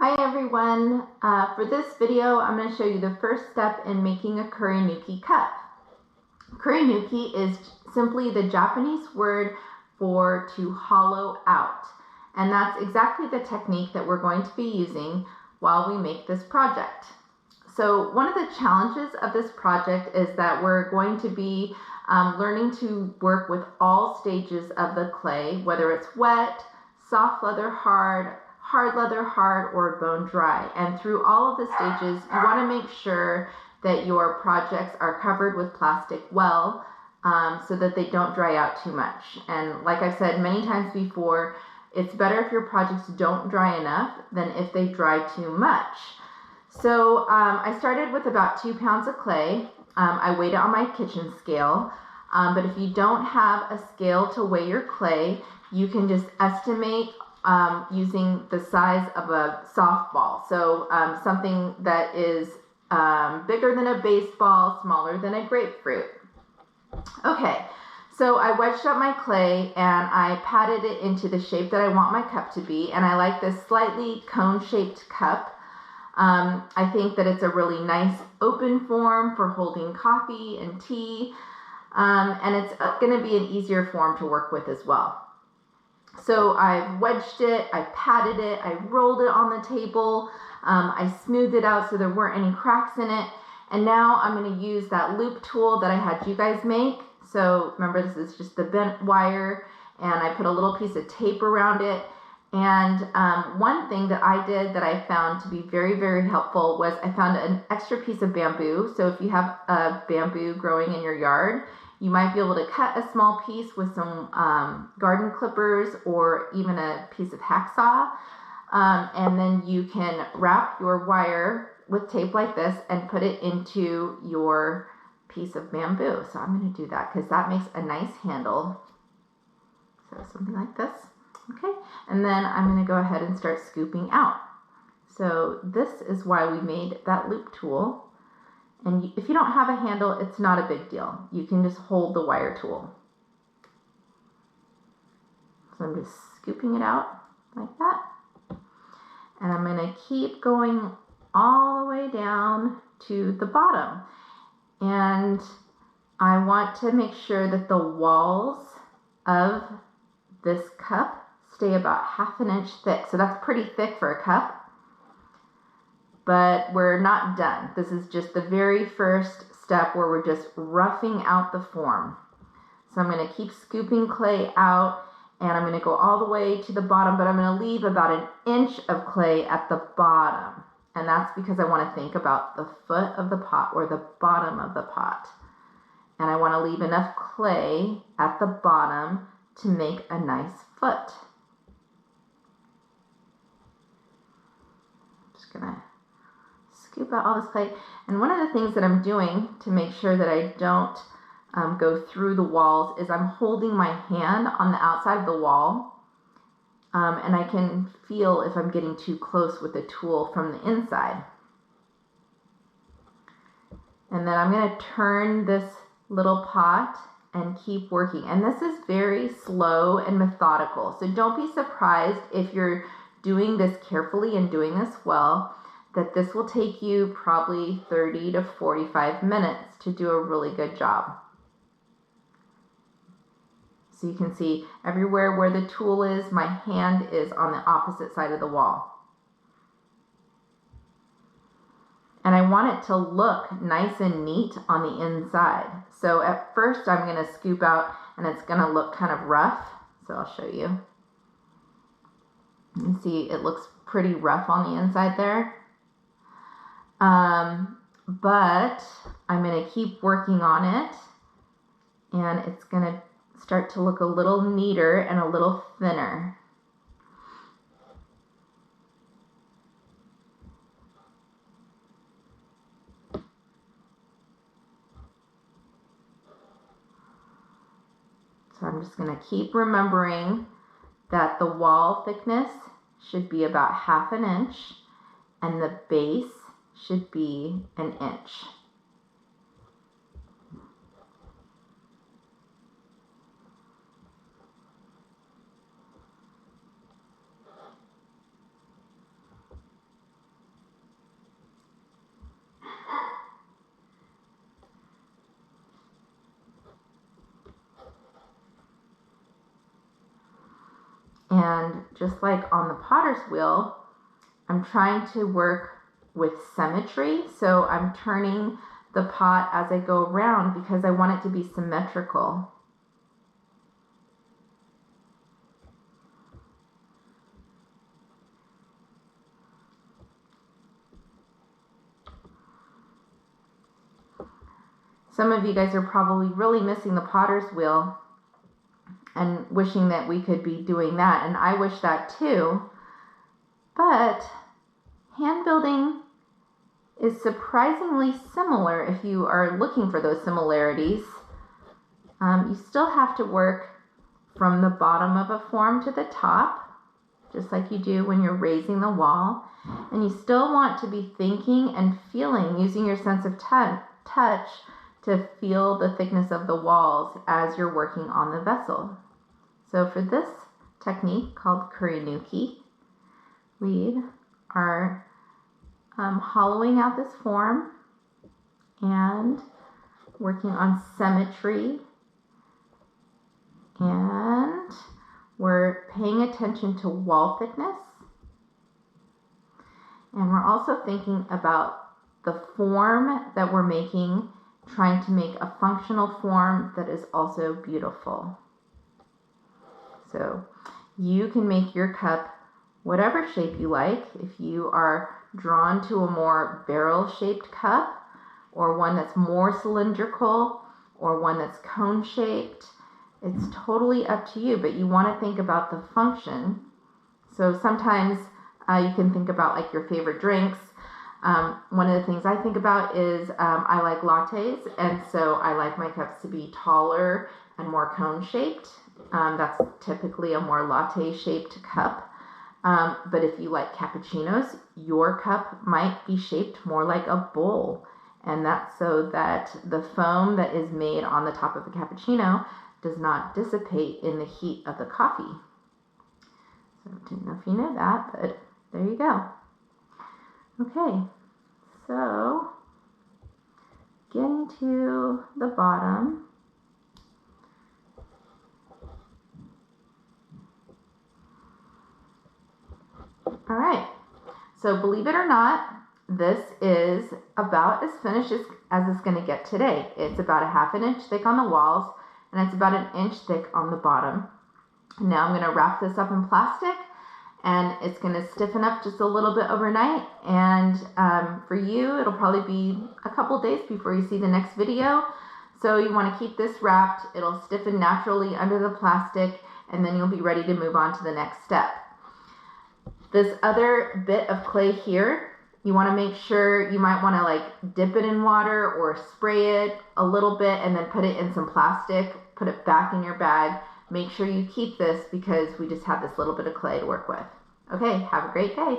Hi everyone. For this video, I'm going to show you the first step in making a Kurinuki cup. Kurinuki is simply the Japanese word for to hollow out. And that's exactly the technique that we're going to be using while we make this project. So one of the challenges of this project is that we're going to be learning to work with all stages of the clay, whether it's wet, soft leather hard leather hard, or bone dry. And through all of the stages, you want to make sure that your projects are covered with plastic well so that they don't dry out too much. And like I've said many times before, it's better if your projects don't dry enough than if they dry too much. So I started with about 2 pounds of clay. I weighed it on my kitchen scale. But if you don't have a scale to weigh your clay, you can just estimate using the size of a softball. So something that is bigger than a baseball, smaller than a grapefruit. Okay, so I wedged up my clay and I patted it into the shape that I want my cup to be. And I like this slightly cone-shaped cup. I think that it's a really nice open form for holding coffee and tea. And it's going to be an easier form to work with as well. So I've wedged it, I patted it, I rolled it on the table, I smoothed it out so there weren't any cracks in it. And now I'm going to use that loop tool that I had you guys make. So remember, this is just the bent wire, and I put a little piece of tape around it. And one thing that I did that I found to be very, very helpful was I found an extra piece of bamboo. So if you have a bamboo growing in your yard, you might be able to cut a small piece with some garden clippers or even a piece of hacksaw. And then you can wrap your wire with tape like this and put it into your piece of bamboo. So I'm going to do that because that makes a nice handle. So something like this. Okay, and then I'm going to go ahead and start scooping out. So this is why we made that loop tool. And if you don't have a handle, it's not a big deal. You can just hold the wire tool. So I'm just scooping it out like that. And I'm going to keep going all the way down to the bottom. And I want to make sure that the walls of this cup stay about 1/2 inch thick. So that's pretty thick for a cup. But we're not done. This is just the very first step where we're just roughing out the form. So I'm going to keep scooping clay out, and I'm going to go all the way to the bottom, but I'm going to leave about 1 inch of clay at the bottom. And that's because I want to think about the foot of the pot or the bottom of the pot. And I want to leave enough clay at the bottom to make a nice foot. Just going to scoop out all this clay. And one of the things that I'm doing to make sure that I don't go through the walls is I'm holding my hand on the outside of the wall, and I can feel if I'm getting too close with the tool from the inside. And then I'm going to turn this little pot and keep working. And this is very slow and methodical. So don't be surprised if you're doing this carefully and doing this well, that this will take you probably 30 to 45 minutes to do a really good job. So you can see everywhere where the tool is, my hand is on the opposite side of the wall. And I want it to look nice and neat on the inside. So at first I'm going to scoop out and it's going to look kind of rough. So I'll show you. You can see it looks pretty rough on the inside there. But I'm going to keep working on it, and it's going to start to look a little neater and a little thinner. So I'm just going to keep remembering that the wall thickness should be about 1/2 inch and the base should be 1 inch. And just like on the potter's wheel, I'm trying to work with symmetry. So I'm turning the pot as I go around because I want it to be symmetrical. Some of you guys are probably really missing the potter's wheel and wishing that we could be doing that, and I wish that too. But hand building is surprisingly similar if you are looking for those similarities. You still have to work from the bottom of a form to the top, just like you do when you're raising the wall. And you still want to be thinking and feeling, using your sense of touch to feel the thickness of the walls as you're working on the vessel. So for this technique called Kurinuki, we are hollowing out this form and working on symmetry, and we're paying attention to wall thickness, and we're also thinking about the form that we're making, trying to make a functional form that is also beautiful. So you can make your cup whatever shape you like. If you are drawn to a more barrel-shaped cup, or one that's more cylindrical, or one that's cone-shaped, it's totally up to you, but you want to think about the function. So sometimes you can think about like your favorite drinks. One of the things I think about is I like lattes, and so I like my cups to be taller and more cone-shaped. That's typically a more latte-shaped cup. But if you like cappuccinos, your cup might be shaped more like a bowl. And that's so that the foam that is made on the top of the cappuccino does not dissipate in the heat of the coffee. So I didn't know if you know that, but there you go. Okay, so getting to the bottom. All right, so believe it or not, this is about as finished as it's going to get today. It's about 1/2 inch thick on the walls, and it's about 1 inch thick on the bottom. Now I'm going to wrap this up in plastic, and it's going to stiffen up just a little bit overnight. And for you, it'll probably be a couple days before you see the next video. So you want to keep this wrapped. It'll stiffen naturally under the plastic, and then you'll be ready to move on to the next step. This other bit of clay here, you want to make sure, you might want to like dip it in water or spray it a little bit and then put it in some plastic, put it back in your bag. Make sure you keep this because we just have this little bit of clay to work with. Okay, have a great day.